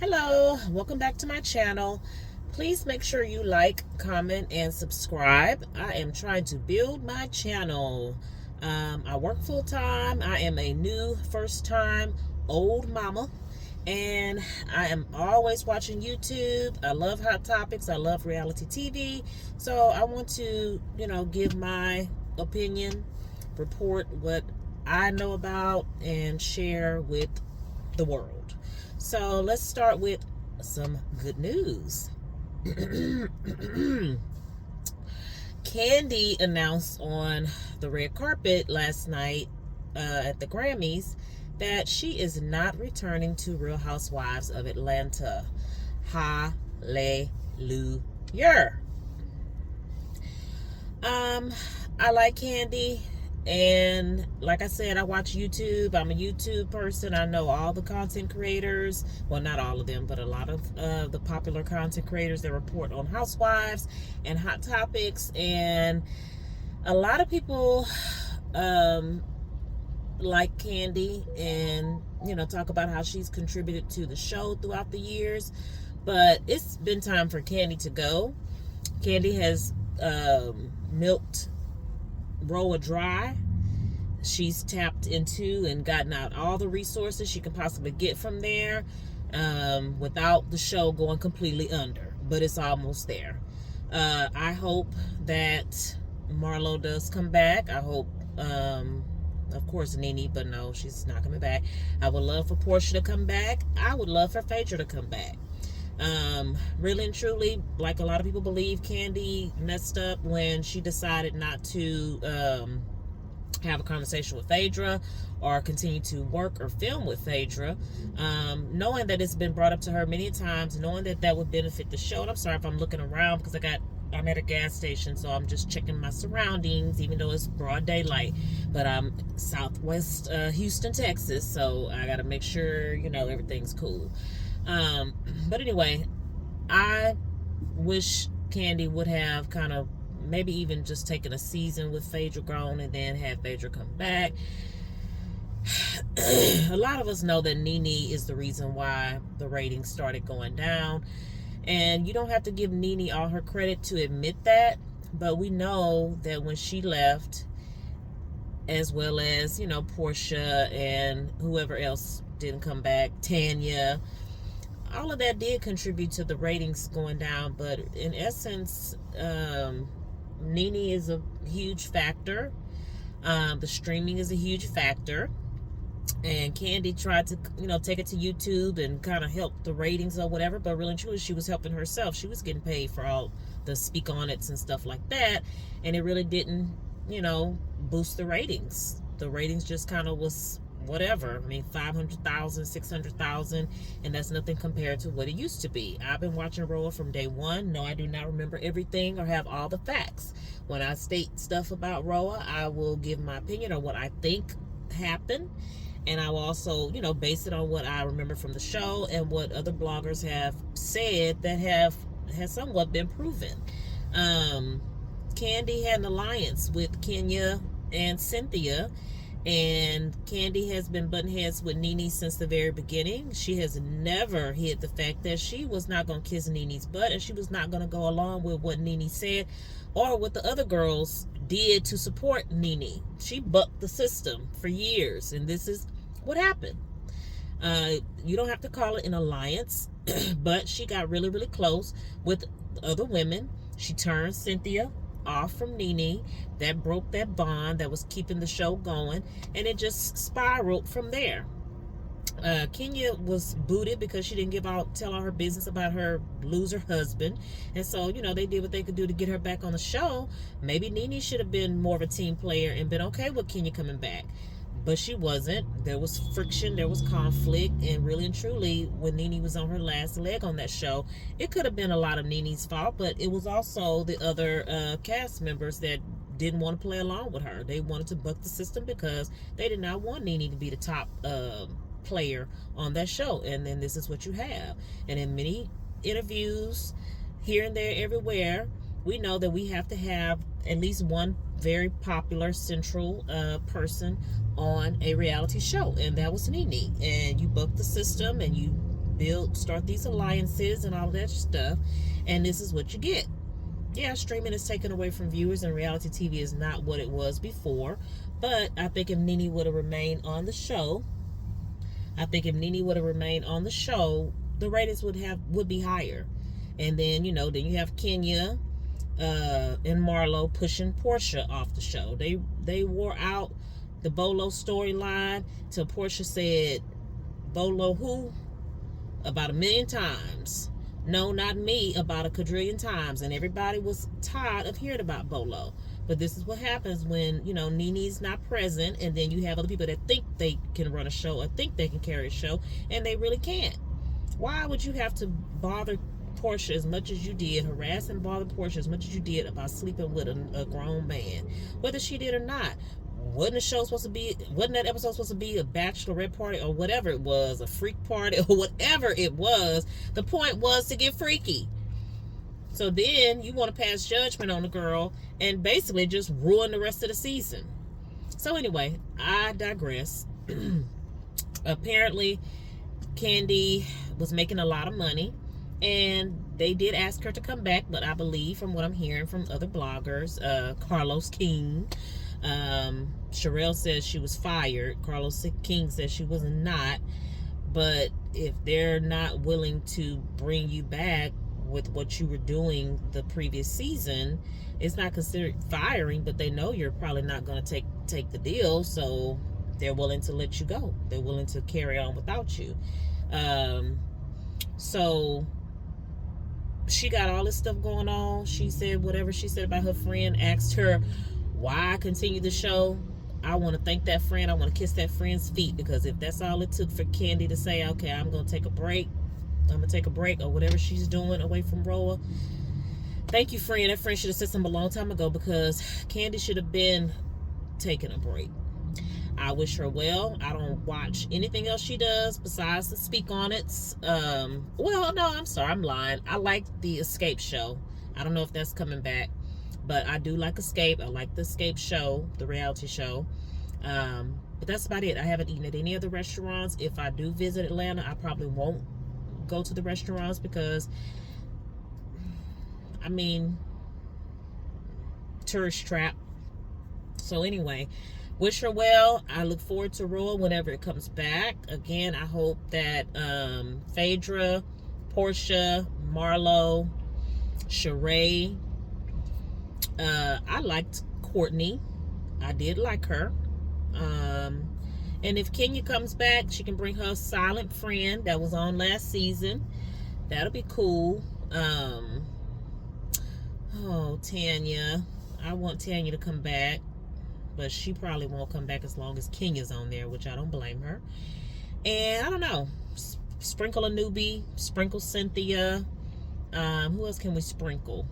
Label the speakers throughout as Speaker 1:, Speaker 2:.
Speaker 1: Hello, welcome back to my channel. Please make sure you like, comment, and subscribe. I am trying to build my channel. I work full-time. I am a new first-time old mama, and I am always watching YouTube. I love hot topics. I love reality TV. So I want to, give my opinion, report what I know about, and share with the world. So let's start with some good news. Kandi announced on the red carpet last night at the Grammys that she is not returning to Real Housewives of Atlanta. Hallelujah. I like Kandi. And like I said, I watch YouTube. I'm a YouTube person. I know all the content creators. Well, not all of them, but a lot of the popular content creators that report on housewives and hot topics. And a lot of people like Kandi and, talk about how she's contributed to the show throughout the years. But it's been time for Kandi to go. Kandi has milked RHOA dry. She's tapped into and gotten out all the resources she can possibly get from there without the show going completely under, but it's almost there. I hope that Marlo does come back. I hope of course Nene, but no, she's not coming back. I would love for Portia to come back. I would love for Phaedra to come back. Really and truly, like a lot of people believe, Kandi messed up when she decided not to have a conversation with Phaedra or continue to work or film with Phaedra, knowing that it's been brought up to her many times, knowing that that would benefit the show. And I'm sorry if I'm looking around because I'm at a gas station, so I'm just checking my surroundings, even though it's broad daylight. But I'm southwest Houston, Texas, so I got to make sure, everything's cool. But anyway, I wish Kandi would have kind of maybe even just taken a season with Phaedra gone and then have Phaedra come back. A lot of us know that Nene is the reason why the ratings started going down, and you don't have to give Nene all her credit to admit that, but we know that when she left, as well as Portia and whoever else didn't come back, Tanya, all of that did contribute to the ratings going down. But in essence, Nene is a huge factor. The streaming is a huge factor. And Kandi tried to, take it to YouTube and kind of help the ratings or whatever. But really and truly, she was helping herself. She was getting paid for all the speak on it's and stuff like that. And it really didn't, boost the ratings. The ratings just kind of was whatever. I mean, 500,000, 600,000, and that's nothing compared to what it used to be. I've been watching RHOA from day one. No, I do not remember everything or have all the facts. When I state stuff about RHOA, I will give my opinion on what I think happened, and I will also, base it on what I remember from the show and what other bloggers have said that has somewhat been proven. Kandi had an alliance with Kenya and Cynthia, and Kandi has been butting heads with Nene since the very beginning. She has never hid the fact that she was not going to kiss Nene's butt, and she was not going to go along with what Nene said or what the other girls did to support Nene. She bucked the system for years, and this is what happened. You don't have to call it an alliance, but she got really, really close with other women. She turned Cynthia off from Nene. That broke that bond that was keeping the show going, and it just spiraled from there. Kenya was booted because she didn't tell all her business about her loser husband, and so they did what they could do to get her back on the show. Maybe Nene should have been more of a team player and been okay with Kenya coming back, but she wasn't. There was friction, there was conflict, and really and truly, when Nene was on her last leg on that show, it could have been a lot of Nene's fault, but it was also the other cast members that didn't want to play along with her. They wanted to buck the system because they did not want Nene to be the top player on that show. And then this is what you have. And in many interviews, here and there, everywhere, we know that we have to have at least one very popular central person on a reality show, and that was Nene. And you bucked the system, and you start these alliances and all that stuff, and this is what you get. Yeah, streaming is taken away from viewers, and reality TV is not what it was before. But I think if Nene would have remained on the show, the ratings would be higher. And then then you have Kenya and Marlo pushing Portia off the show. They wore out the Bolo storyline till Portia said, "Bolo who?" about 1,000,000 times. "No, not me," about a quadrillion times, and everybody was tired of hearing about Bolo. But this is what happens when Nene's not present, and then you have other people that think they can run a show or think they can carry a show, and they really can't. Why would you have to bother Portia as much as you did, harass and bother Portia as much as you did about sleeping with a grown man, whether she did or not? Wasn't that episode supposed to be a bachelorette party or whatever it was, a freak party or whatever it was? The point was to get freaky. So then you want to pass judgment on the girl and basically just ruin the rest of the season. So anyway, I digress. Apparently, Kandi was making a lot of money, and they did ask her to come back, but I believe from what I'm hearing from other bloggers, Carlos King, Sherelle says she was fired. Carlos King says she was not. But if they're not willing to bring you back with what you were doing the previous season, it's not considered firing, but they know you're probably not going to take the deal, so they're willing to let you go. They're willing to carry on without you. So she got all this stuff going on. She said whatever she said about her friend, asked her why continue the show. I want to thank that friend. I want to kiss that friend's feet, because if that's all it took for Kandi to say, okay, I'm going to take a break, or whatever she's doing away from RHOA, thank you, friend. That friend should have said something a long time ago, because Kandi should have been taking a break. I wish her well. I don't watch anything else she does besides to speak on it. Well, no, I'm sorry, I'm lying. I like the Escape show. I don't know if that's coming back, but I do like Escape. I like the Escape show, the reality show. But that's about it. I haven't eaten at any other restaurants. If I do visit Atlanta, I probably won't go to the restaurants, because tourist trap. So anyway, wish her well. I look forward to RHOA whenever it comes back. Again, I hope that Phaedra, Portia, Marlo, Sheree, I liked Courtney. I did like her. And if Kenya comes back, she can bring her silent friend that was on last season. That'll be cool. Tanya. I want Tanya to come back, but she probably won't come back as long as Kenya's on there, which I don't blame her. And I don't know. Sprinkle a newbie. Sprinkle Cynthia. Who else can we sprinkle?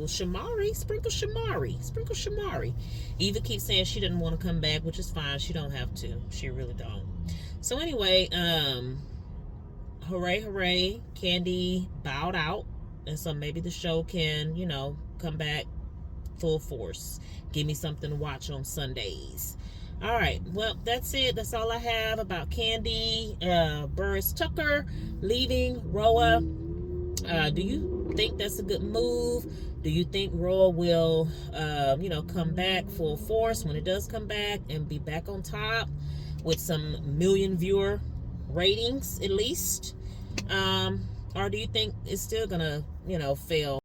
Speaker 1: Shamari. Sprinkle Shamari. Eva keeps saying she didn't want to come back, which is fine. She don't have to. She really don't. So anyway, hooray, Kandi bowed out, and so maybe the show can, come back full force. Give me something to watch on Sundays. All right, well, that's it. That's all I have about Kandi. Burris Tucker leaving RHOA. Do you think that's a good move? Do you think RHOA will, come back full force when it does come back and be back on top with some million viewer ratings at least? Or do you think it's still gonna, fail?